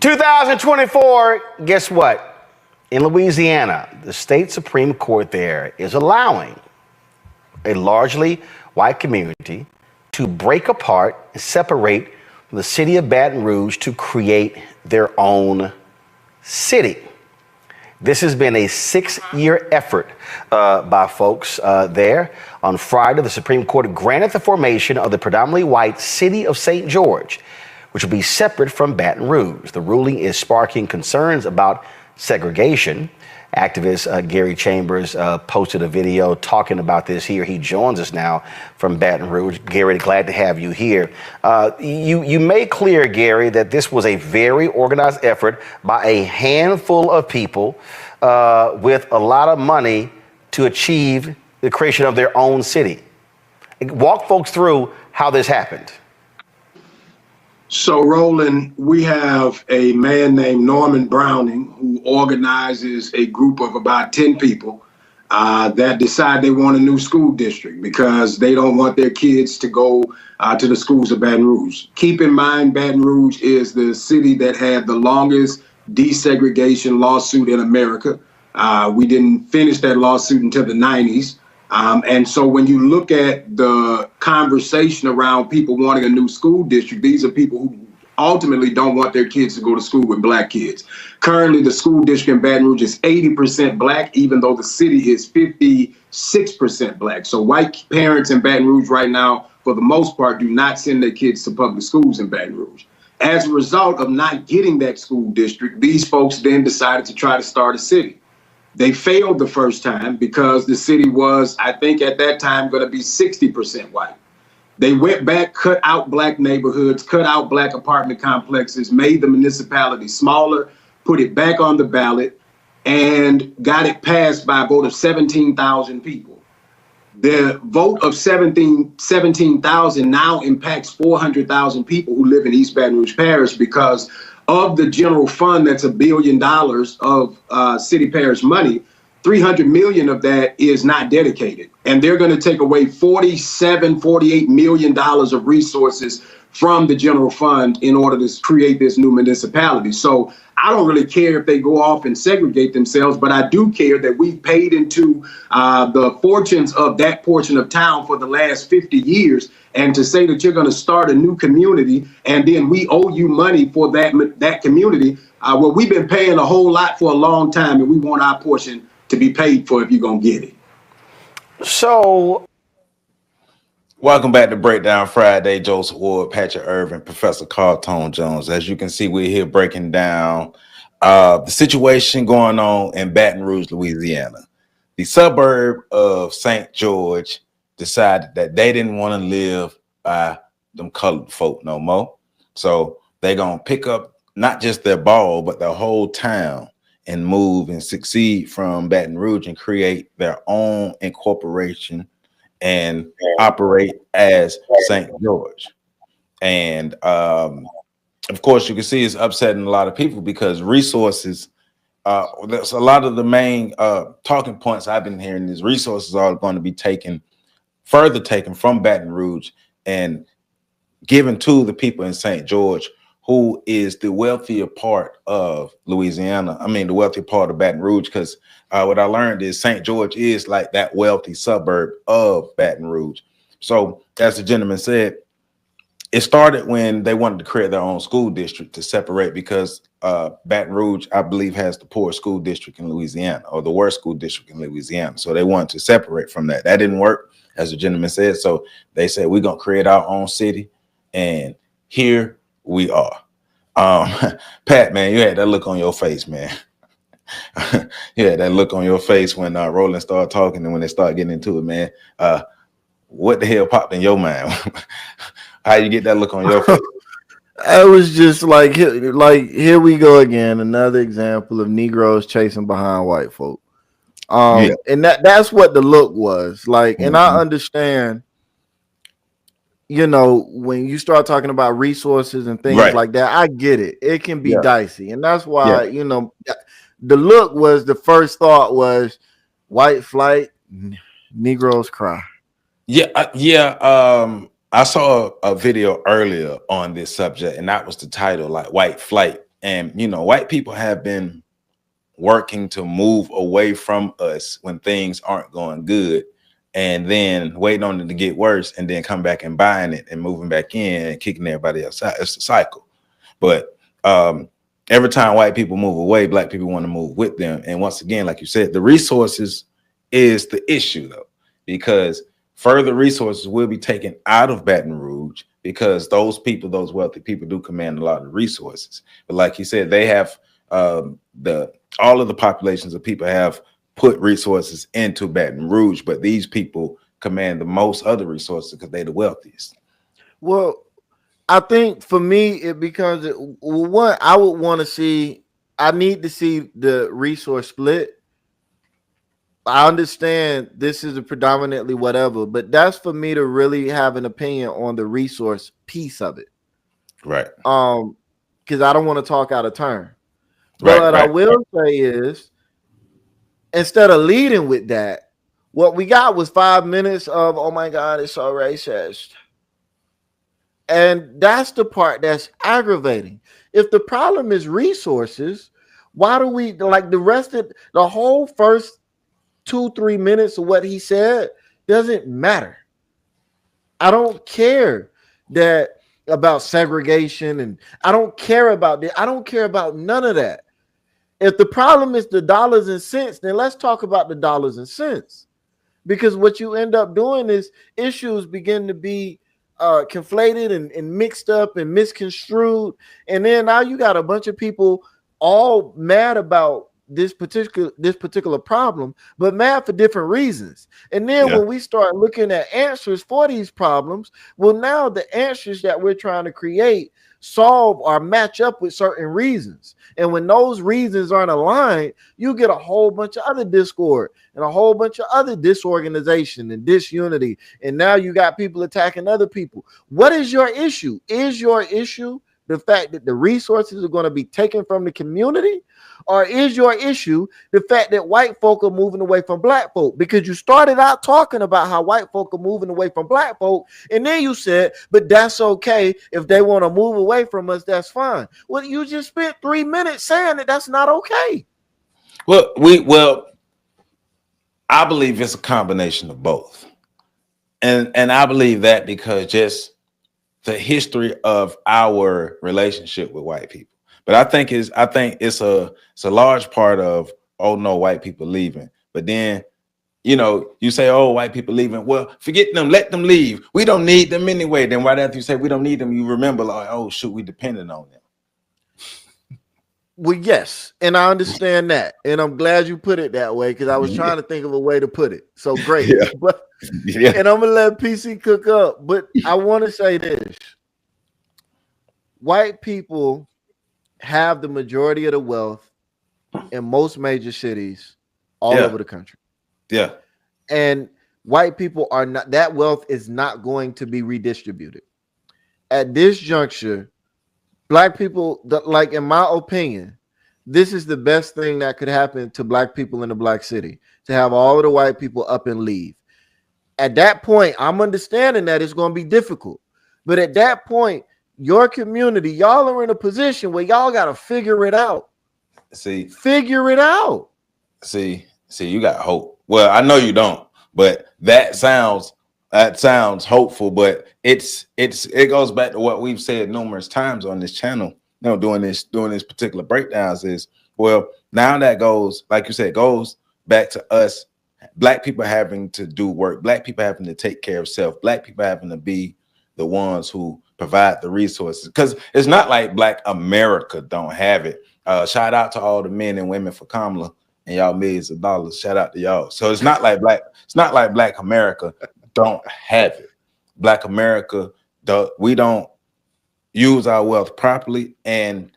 2024, guess what? In Louisiana, the state Supreme Court there is allowing a largely white community to break apart and separate from the city of Baton Rouge to create their own city. This has been a 6-year effort by folks there. On Friday, the Supreme Court granted the formation of the predominantly white city of St. George, which will be separate from Baton Rouge. The ruling is sparking concerns about segregation. Activist Gary Chambers posted a video talking about this here. He joins us now from Baton Rouge. Gary, glad to have you here. You made clear, Gary, that this was a very organized effort by a handful of people with a lot of money to achieve the creation of their own city. Walk folks through how this happened. So, Roland, we have a man named Norman Browning who organizes a group of about 10 people that decide they want a new school district because they don't want their kids to go to the schools of Baton Rouge. Keep in mind, Baton Rouge is the city that had the longest desegregation lawsuit in America. We didn't finish that lawsuit until the 90s. And so when you look at the conversation around people wanting a new school district, these are people who ultimately don't want their kids to go to school with black kids. Currently, the school district in Baton Rouge is 80% black, even though the city is 56% black. So white parents in Baton Rouge right now, for the most part, do not send their kids to public schools in Baton Rouge. As a result of not getting that school district, these folks then decided to try to start a city. They failed the first time because the city was, I think at that time, going to be 60% white. They went back, cut out black neighborhoods, cut out black apartment complexes, made the municipality smaller, put it back on the ballot, and got it passed by a vote of 17,000 people. The vote of 17,000 now impacts 400,000 people who live in East Baton Rouge Parish because of the general fund that's $1 billion of city parish money, 300 million of that is not dedicated. And they're going to take away $48 million of resources from the general fund in order to create this new municipality. So I don't really care if they go off and segregate themselves, but I do care that we've paid into the fortunes of that portion of town for the last 50 years. And to say that you're going to start a new community and then we owe you money for that community, well, we've been paying a whole lot for a long time and we want our portion to be paid for if you're going to get it. So, welcome back to Breakdown Friday. Joseph Ward, Patrick Irvin, Professor Carl Tone Jones. As you can see, we're here breaking down the situation going on in Baton Rouge, Louisiana. The suburb of St. George decided that they didn't want to live by them colored folk no more. So they're going to pick up not just their ball, but the whole town and move and succeed from Baton Rouge and create their own incorporation and operate as St. George. And of course, you can see it's upsetting a lot of people because resources, that's a lot of the main talking points I've been hearing is resources are going to be further taken from Baton Rouge and given to the people in St. George, who is the wealthier part of Louisiana. I mean, the wealthy part of Baton Rouge, because what I learned is St. George is like that wealthy suburb of Baton Rouge. So as the gentleman said, it started when they wanted to create their own school district to separate because Baton Rouge, I believe, has the poorest school district in Louisiana or the worst school district in Louisiana. So they wanted to separate from that. That didn't work, as the gentleman said. So they said, we're going to create our own city. And here we are. Pat, man, you had that look on your face, man. You had that look on your face when Roland started talking and when they started getting into it, man. What the hell popped in your mind? How you get that look on your face? I was just like here we go again, another example of Negroes chasing behind white folk. And that's what the look was like. And I understand, you know, when you start talking about resources and things like that, I get it. It can be dicey. And that's why, you know, the look was the first thought was white flight, Negroes cry. I saw a video earlier on this subject, and that was the title, like white flight. And white people have been working to move away from us when things aren't going good, and then waiting on it to get worse, and then come back and buying it and moving back in and kicking everybody else out. It's a cycle. But every time white people move away, black people want to move with them. And once again, like you said, the resources is the issue, though, because further resources will be taken out of Baton Rouge, because those wealthy people do command a lot of resources. But like you said, they have all of the populations of people have put resources into Baton Rouge, but these people command the most other resources because they're the wealthiest. Well, I think for me, it becomes one. I would want to see. I need to see the resource split. I understand this is a predominantly whatever, but that's for me to really have an opinion on the resource piece of it. Right. Because I don't want to talk out of turn. But what I will say is, instead of leading with that, what we got was 5 minutes of, oh my God, it's so racist. And that's the part that's aggravating. If the problem is resources, why do we, like, the whole first 2-3 minutes of what he said doesn't matter. I don't care about segregation, and I don't care about that. I don't care about none of that. If the problem is the dollars and cents, then let's talk about the dollars and cents. Because what you end up doing is issues begin to be conflated and mixed up and misconstrued. And then now you got a bunch of people all mad about this particular problem, but mad for different reasons. And then when we start looking at answers for these problems, well, now the answers that we're trying to create solve or match up with certain reasons. And when those reasons aren't aligned, you get a whole bunch of other discord and a whole bunch of other disorganization and disunity. And now you got people attacking other people. What is your issue? Is your issue the fact that the resources are going to be taken from the community? Or is your issue the fact that white folk are moving away from black folk? Because you started out talking about how white folk are moving away from black folk, and then you said, but that's okay. If they want to move away from us, that's fine. Well, you just spent 3 minutes saying that that's not okay. Well, I believe it's a combination of both. And I believe that because just the history of our relationship with white people. But I think it's a large part of, oh no, white people leaving. But then, you say, oh, white people leaving. Well, forget them, let them leave. We don't need them anyway. Then right after you say we don't need them, you remember, like, oh shoot, we depended on them. Well, yes, and I understand that, and I'm glad you put it that way, because I was trying to think of a way to put it. So great, and I'm gonna let PC cook up. But I want to say this: white people have the majority of the wealth in most major cities all over the country. Yeah, and white people are not. That wealth is not going to be redistributed at this juncture. Black people, like, in my opinion, this is the best thing that could happen to black people in the black city, to have all of the white people up and leave. At that point, I'm understanding that it's going to be difficult. But at that point, your community, y'all are in a position where y'all got to figure it out. Figure it out. See, you got hope. Well, I know you don't, but that sounds hopeful, but it goes back to what we've said numerous times on this channel, doing this particular breakdowns is, well, now that goes, like you said, goes back to us, black people having to do work, black people having to take care of self, black people having to be the ones who provide the resources. Because it's not like Black America don't have it. Shout out to all the men and women for Kamala and y'all millions of dollars. Shout out to y'all. So it's not like Black America don't have it. Black America, we don't use our wealth properly, and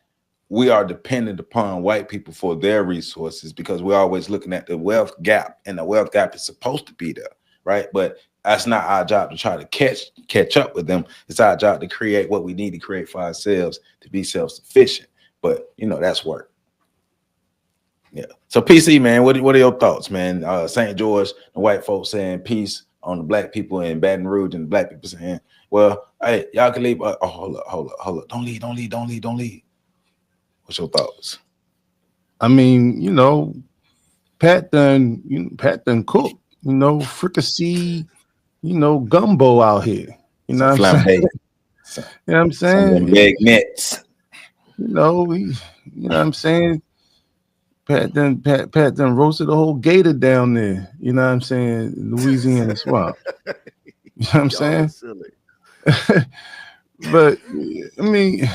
we are dependent upon white people for their resources because we're always looking at the wealth gap, and the wealth gap is supposed to be there, right? But that's not our job to try to catch up with them. It's our job to create what we need to create for ourselves to be self-sufficient. But that's work. Yeah. So PC, man, what are your thoughts, man? St. George, the white folks saying peace on the black people in Baton Rouge, and the black people saying, well, hey, y'all can leave. Hold up. Don't leave. What's your thoughts? I mean, Pat done cook, fricassee, gumbo out here. You know Some what I'm saying? flambe. You know what I'm Some of them saying? leg nets. You know what I'm saying? Pat done roasted a whole gator down there. You know what I'm saying? Louisiana swamp. You know what I'm saying? Silly. But I mean,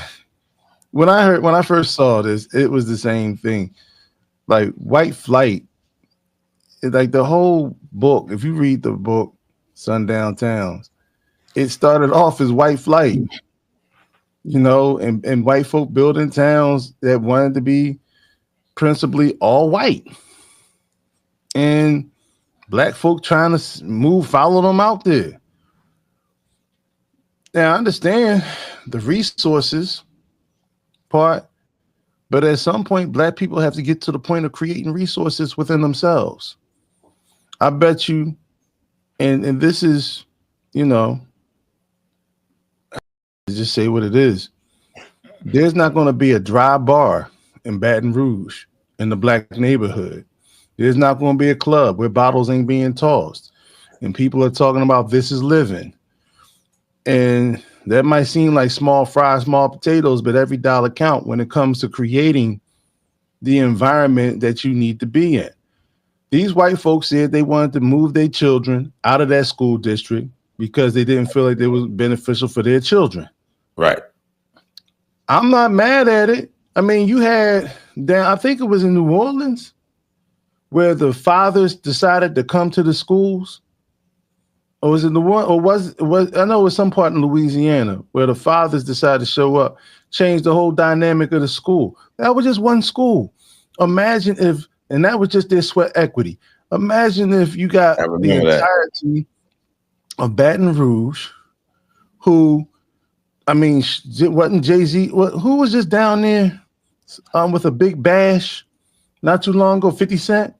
when I first saw this, it was the same thing. Like white flight, like the whole book. If you read the book, Sundown Towns, it started off as white flight. And white folk building towns that wanted to be principally all white, and black folk trying to follow them out there. Now I understand the resources part, but at some point, black people have to get to the point of creating resources within themselves. I bet you, and this is, just say what it is. There's not going to be a dry bar in Baton Rouge in the black neighborhood. There's not going to be a club where bottles ain't being tossed and people are talking about this is living. And that might seem like small fries, small potatoes, but every dollar count when it comes to creating the environment that you need to be in. These white folks said they wanted to move their children out of that school district because they didn't feel like it was beneficial for their children. Right. I'm not mad at it. I mean, you had I think it was in New Orleans where the fathers decided to come to the schools. Or was it the one? Or was I know it was some part in Louisiana where the fathers decided to show up, change the whole dynamic of the school. That was just one school. Imagine if, and that was just their sweat equity. Imagine if you got the entirety of Baton Rouge, who, I mean, wasn't Jay-Z? Who was just down there with a big bash not too long ago? 50 Cent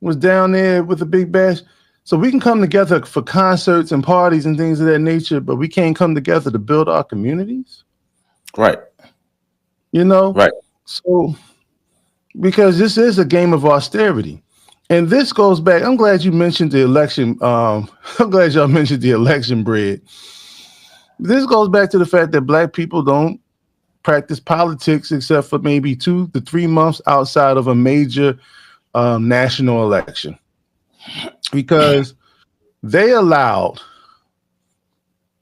was down there with a big bash. So we can come together for concerts and parties and things of that nature, but we can't come together to build our communities. Right. Right. So, because this is a game of austerity. And this goes back, I'm glad you mentioned the election. I'm glad y'all mentioned the election bread. This goes back to the fact that black people don't practice politics except for maybe 2 to 3 months outside of a major national election. Because they allowed,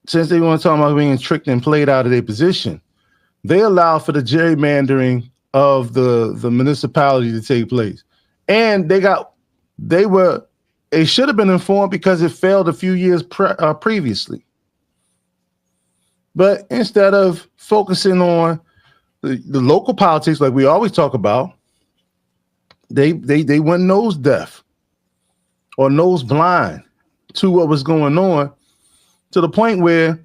since they want to talk about being tricked and played out of their position, they allowed for the gerrymandering of the municipality to take place. And they should have been informed because it failed a few years previously. But instead of focusing on the local politics like we always talk about, they went nose deaf or nose blind to what was going on, to the point where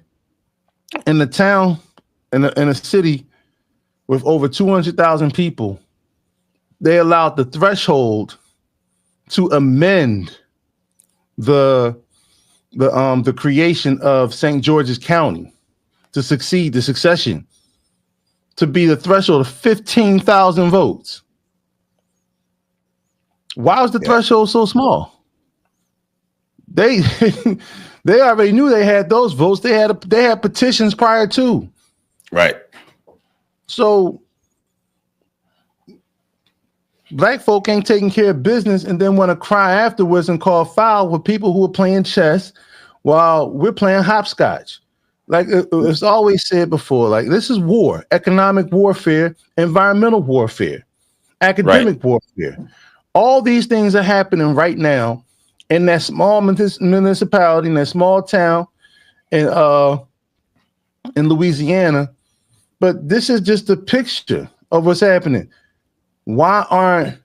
in the town, in a city with over 200,000 people, they allowed the threshold to amend the creation of St. George's County to succeed the succession to be the threshold of 15,000 votes. Why was the threshold so small? They they already knew they had those votes. They had petitions prior to. Right. So black folk ain't taking care of business and then want to cry afterwards and call foul with people who are playing chess while we're playing hopscotch. Like it's always said before, like this is war, economic warfare, environmental warfare, academic warfare. All these things are happening right now in that small municipality, in that small town in Louisiana. But this is just a picture of what's happening. Why aren't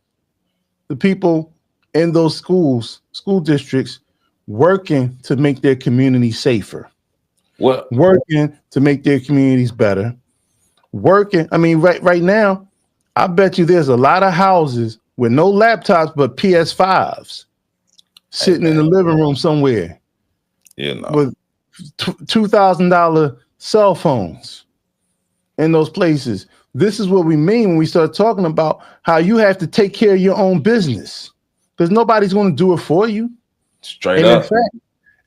the people in those school districts working to make their community safer? Working to make their communities better? I mean, right now, I bet you there's a lot of houses with no laptops but PS5s sitting in the living room somewhere, with $2,000 cell phones in those places. this is what we mean when we start talking about how you have to take care of your own business, because nobody's going to do it for you. Straight and up. In fact,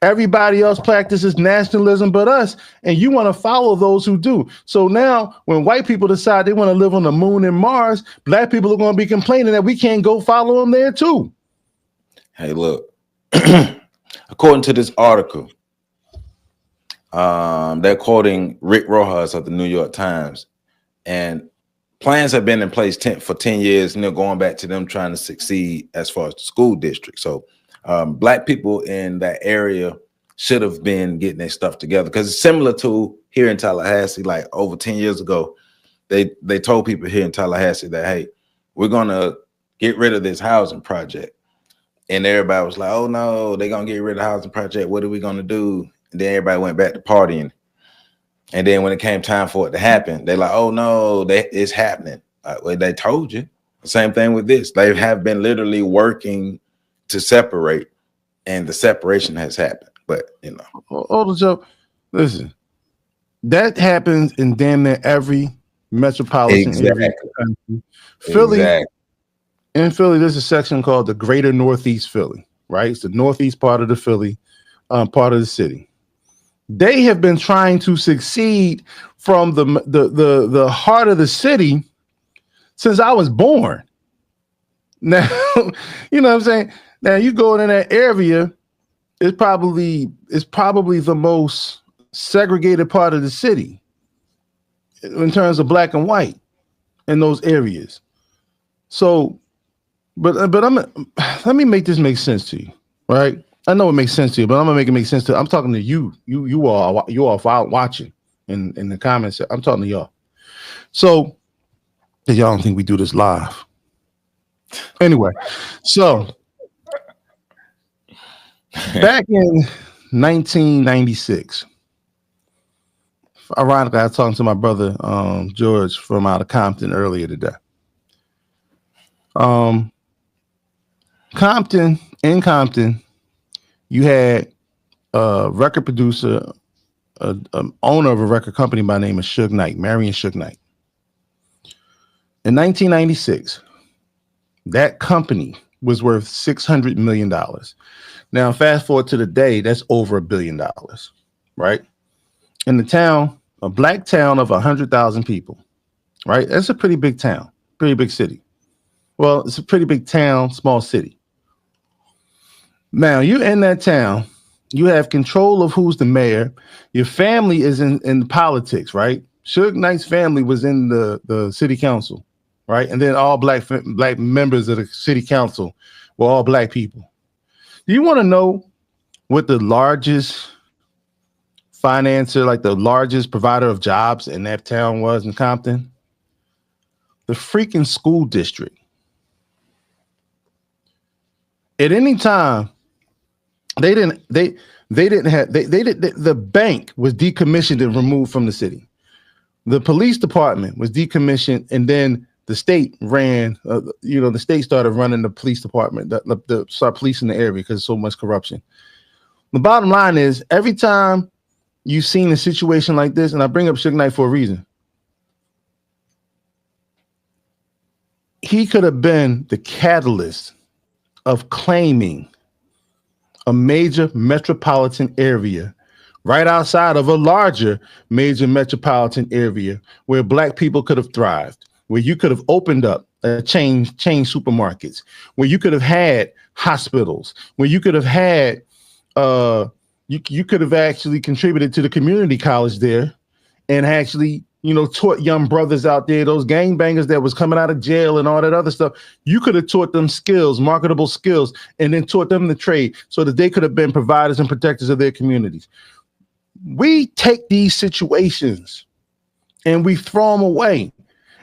everybody else practices nationalism but us, and you want to follow those who do. So now when white people decide they want to live on the moon and Mars, black people are going to be complaining that we can't go follow them there too. Hey, look, according to this article, they're quoting Rick Rojas of the New York Times, and plans have been in place for 10 years, and they're going back to them trying to succeed as far as the school district. So black people in that area should have been getting their stuff together, because it's similar to here in Tallahassee. Like over 10 years ago, they told people here in Tallahassee that, hey, we're going to get rid of this housing project. And everybody was like, oh, no, they're going to get rid of the housing project. What are we going to do? And then everybody went back to partying. And then when it came time for it to happen, they're like, oh, no, it's happening. Well, they told you. Same thing with this. They have been literally working to separate, and the separation has happened. But, you know. Hold on, Joe. Listen, that happens in damn near every metropolitan area. Philly. Exactly. In Philly, there's a section called the Greater Northeast Philly, right? It's the northeast part of the Philly, part of the city. They have been trying to succeed from the heart of the city since I was born. Now, you know what I'm saying? Now you go in that area, it's probably the most segregated part of the city in terms of black and white in those areas. So, but let me make this make sense to you, right? I know it makes sense to you, but I'm gonna make it make sense to you. I'm talking to you all watching in the comments. I'm talking to y'all. So y'all don't think we do this live. Anyway, so back in 1996, ironically, I was talking to my brother George from out of Compton earlier today. In Compton, you had a record producer, owner of a record company by the name of Suge Knight, Marion Suge Knight. In 1996, that company was worth $600 million. Now, fast forward to the day, that's over $1 billion, right? In the town, a black town of 100,000 people, right? That's a pretty big town, pretty big city. Well, it's a pretty big town, small city. Now, you're in that town, you have control of who's the mayor. Your family is in politics, right? Suge Knight's family was in the city council, right? And then all black members of the city council were all black people. Do you want to know what the largest financer, like the largest provider of jobs in that town was in Compton? The freaking school district. At any time, the bank was decommissioned and removed from the city. The police department was decommissioned, and then the state ran, the state started running the police department, start policing the area because of so much corruption. The bottom line is, every time you've seen a situation like this, and I bring up Suge Knight for a reason, he could have been the catalyst of claiming a major metropolitan area right outside of a larger major metropolitan area where black people could have thrived, where you could have opened up chain supermarkets, where you could have had hospitals, where you could have had you could have actually contributed to the community college there and actually taught young brothers out there, those gangbangers that was coming out of jail and all that other stuff. You could have taught them skills, marketable skills, and then taught them the trade so that they could have been providers and protectors of their communities. We take these situations and we throw them away.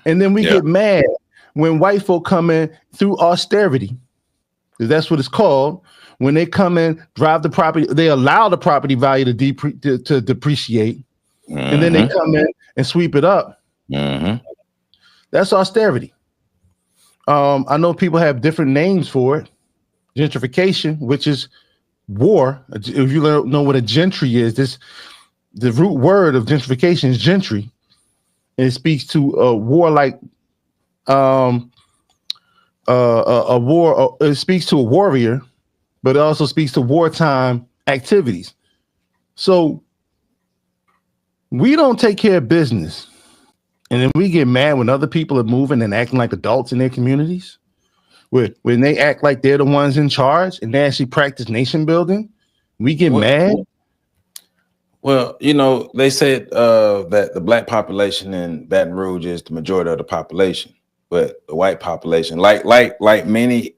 And then we get mad when white folk come in through austerity, because that's what it's called. When they come in, drive the property, they allow the property value to depreciate. Mm-hmm. And then they come in and sweep it up. Mm-hmm. That's austerity. I know people have different names for it. Gentrification, which is war. If you don't know what a gentry is, the root word of gentrification is gentry. It speaks to a warlike, a war. It speaks to a warrior, but it also speaks to wartime activities. So we don't take care of business, and then we get mad when other people are moving and acting like adults in their communities. When they act like they're the ones in charge and they actually practice nation building, we get mad. Well, you know, they said that the black population in Baton Rouge is the majority of the population, but the white population, like many,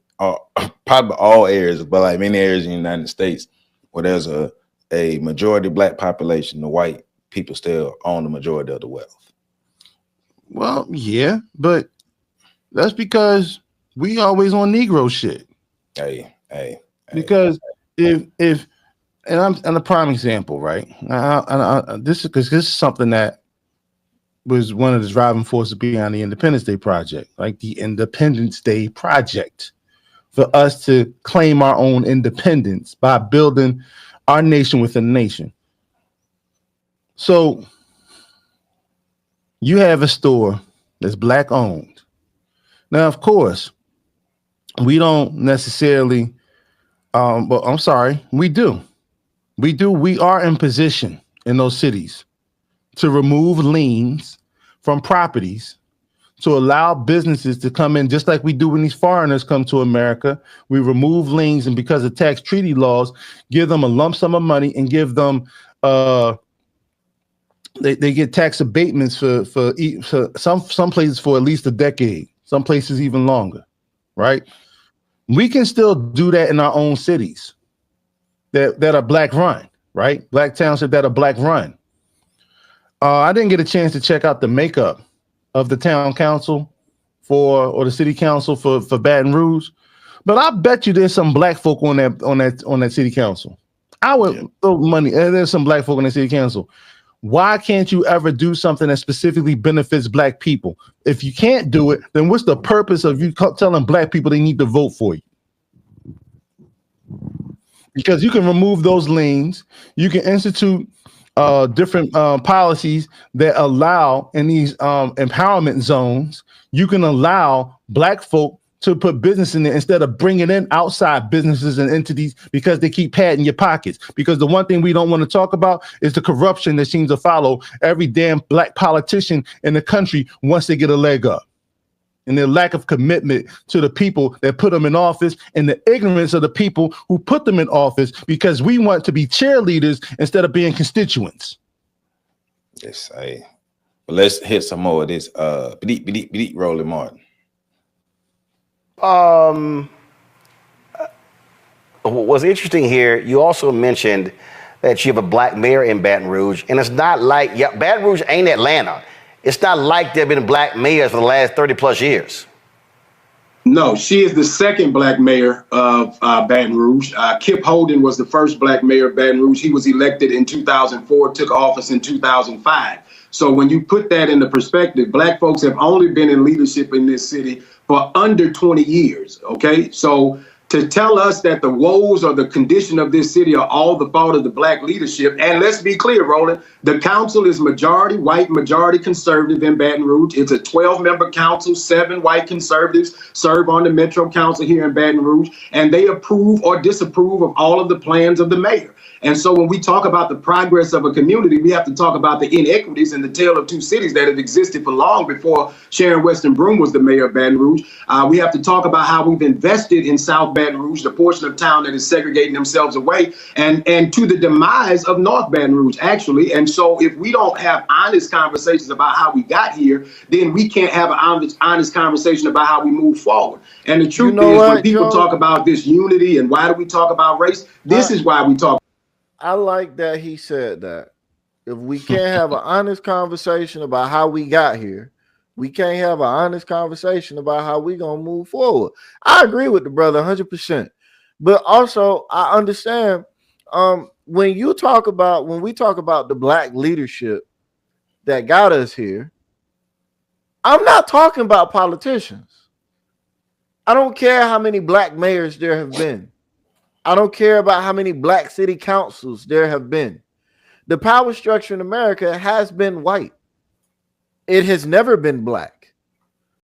probably all areas, but like many areas in the United States, where there's a majority black population, the white people still own the majority of the wealth. Well, yeah, but that's because we always on Negro shit. Because if and I'm a prime example, right? This is something that was one of the driving forces behind the Independence Day Project, like the Independence Day Project, for us to claim our own independence by building our nation within a nation. So you have a store that's black owned. Now, of course, we don't necessarily, but I'm sorry, we do. We are in position in those cities to remove liens from properties to allow businesses to come in, just like we do when these foreigners come to America. We remove liens, and because of tax treaty laws, give them a lump sum of money and give them they get tax abatements for some places for at least a decade, some places even longer, right? We can still do that in our own cities that are black run, right? Black township that are black run. I didn't get a chance to check out the makeup of the town council or the city council for Baton Rouge, but I bet you there's some black folk on that city council. I would throw money. There's some black folk on the city council. Why can't you ever do something that specifically benefits black people? If you can't do it, then what's the purpose of you telling black people they need to vote for you? Because you can remove those liens, you can institute different policies that allow in these empowerment zones. You can allow black folk to put business in there instead of bringing in outside businesses and entities because they keep padding your pockets. Because the one thing we don't want to talk about is the corruption that seems to follow every damn black politician in the country once they get a leg up. And their lack of commitment to the people that put them in office, and the ignorance of the people who put them in office, because we want to be cheerleaders instead of being constituents. Yes, but let's hit some more of this. Roland Martin. What's interesting here, you also mentioned that you have a black mayor in Baton Rouge, and it's not like, Baton Rouge ain't Atlanta. It's not like there have been black mayors for the last 30 plus years. No, she is the second black mayor of Baton Rouge. Kip Holden was the first black mayor of Baton Rouge. He was elected in 2004, took office in 2005. So when you put that into perspective, black folks have only been in leadership in this city for under 20 years, okay? So to tell us that the woes or the condition of this city are all the fault of the black leadership, and let's be clear, Roland, the council is majority white, majority conservative in Baton Rouge. It's a 12-member council. 7 white conservatives serve on the Metro Council here in Baton Rouge, and they approve or disapprove of all of the plans of the mayor. And so when we talk about the progress of a community, we have to talk about the inequities in the tale of two cities that have existed for long before Sharon Weston Broome was the mayor of Baton Rouge. We have to talk about how we've invested in South Baton Rouge, the portion of town that is segregating themselves away, and to the demise of North Baton Rouge, actually. And so if we don't have honest conversations about how we got here, then we can't have an honest conversation about how we move forward. And the truth is, when people talk about this unity and why do we talk about race, this is why we talk. I like that he said that. If we can't have an honest conversation about how we got here, we can't have an honest conversation about how we gonna move forward. I agree with the brother 100%. But also I understand when we talk about the black leadership that got us here, I'm not talking about politicians. I don't care how many black mayors there have been. I don't care about how many black city councils there have been. The power structure in America has been white. it has never been black.